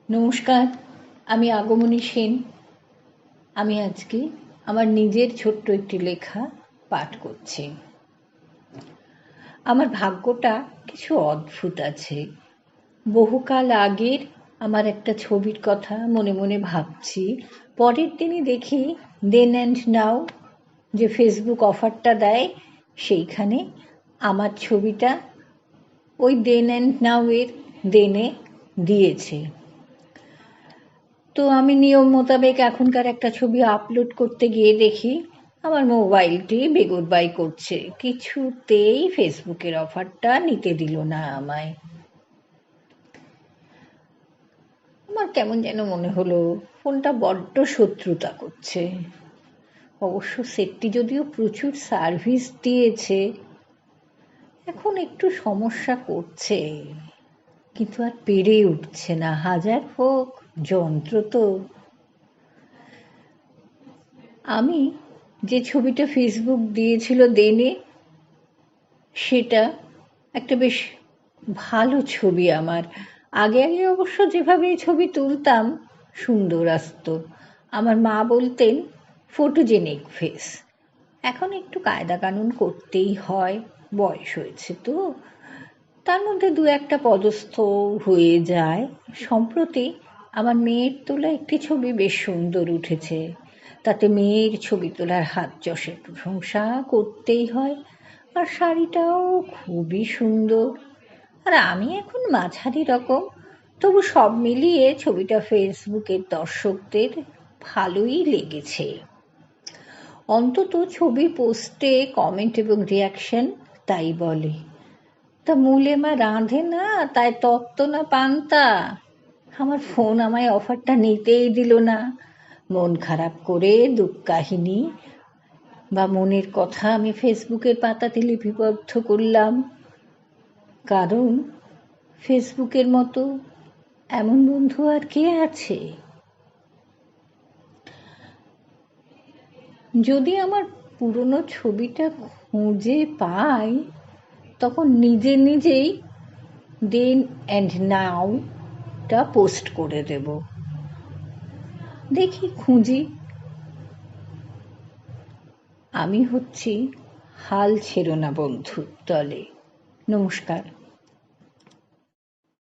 নমস্কার, আমি আগমনী সেন। আমি আজকে আমার নিজের ছোট্ট একটি লেখা পাঠ করছি। আমার ভাগ্যটা কিছু অদ্ভুত আছে। বহুকাল আগের আমার একটা ছবির কথা মনে মনে ভাবছি। পরের দিনই দেখি দেন অ্যান্ড নাও যে ফেসবুক অফারটা দেয়, সেইখানে আমার ছবিটা ওই দেন অ্যান্ড নাও এর দেনে দিয়েছে। তো আমি নিয়ম মোতাবেক এখনকার একটা ছবি আপলোড করতে গিয়ে দেখি আমার মোবাইলটি বেগুরবাই করছে, কিছুতেই ফেসবুকের অফারটা নিতে দিল না আমায়। আমার কেমন যেন মনে হলো ফোনটা বড্ড শত্রুতা করছে। অবশ্য সেটটি যদিও প্রচুর সার্ভিস দিয়েছে, এখন একটু সমস্যা করছে, কিন্তু আর পেরে উঠছে না। হাজার হোক, যন্ত্র তো। আমি যে ছবিটা ফেসবুক দিয়েছিল দেনে, সেটা একটা বেশ ভালো ছবি আমার। আগে আগে অবশ্য যেভাবে ছবি তুলতাম সুন্দর আসতো। আমার মা বলতেন ফটোজেনিক ফেস। এখন একটু কায়দা কানুন করতেই হয়, বয়স হয়েছে তো। তার মধ্যে দু একটা পদস্থ হয়ে যায়। সম্প্রতি আমার মেয়ের তোলা একটি ছবি বেশ সুন্দর উঠেছে। তাতে মেয়ের ছবি তোলার হাত যশের প্রশংসা করতেই হয়। আর শাড়িটাও খুবই সুন্দর। আর আমি এখন মাঝারি রকম, তবু সব মিলিয়ে ছবিটা ফেসবুকের দর্শকদের ভালোই লেগেছে। অন্তত ছবি পোস্টে কমেন্ট এবং রিয়াকশন তাই বলে। তা মূলে মা রাঁধে না, তাই তত্ত্ব না পান্তা। আমার ফোন আমায় অফারটা নিতেই দিল না। মন খারাপ করে দুঃখ কাহিনী বা মনের কথা আমি ফেসবুকের পাতাতে লিপিবদ্ধ করলাম। কারণ ফেসবুকের মতো এমন বন্ধু আর কে আছে? যদি আমার পুরনো ছবিটা খুঁজে পাই, তখন নিজে নিজেই দেন অ্যান্ড নাওটা পোস্ট করে দেব। দেখি খুঁজি। আমি হচ্ছি হাল ছেড়ো না বন্ধুর দলে। নমস্কার।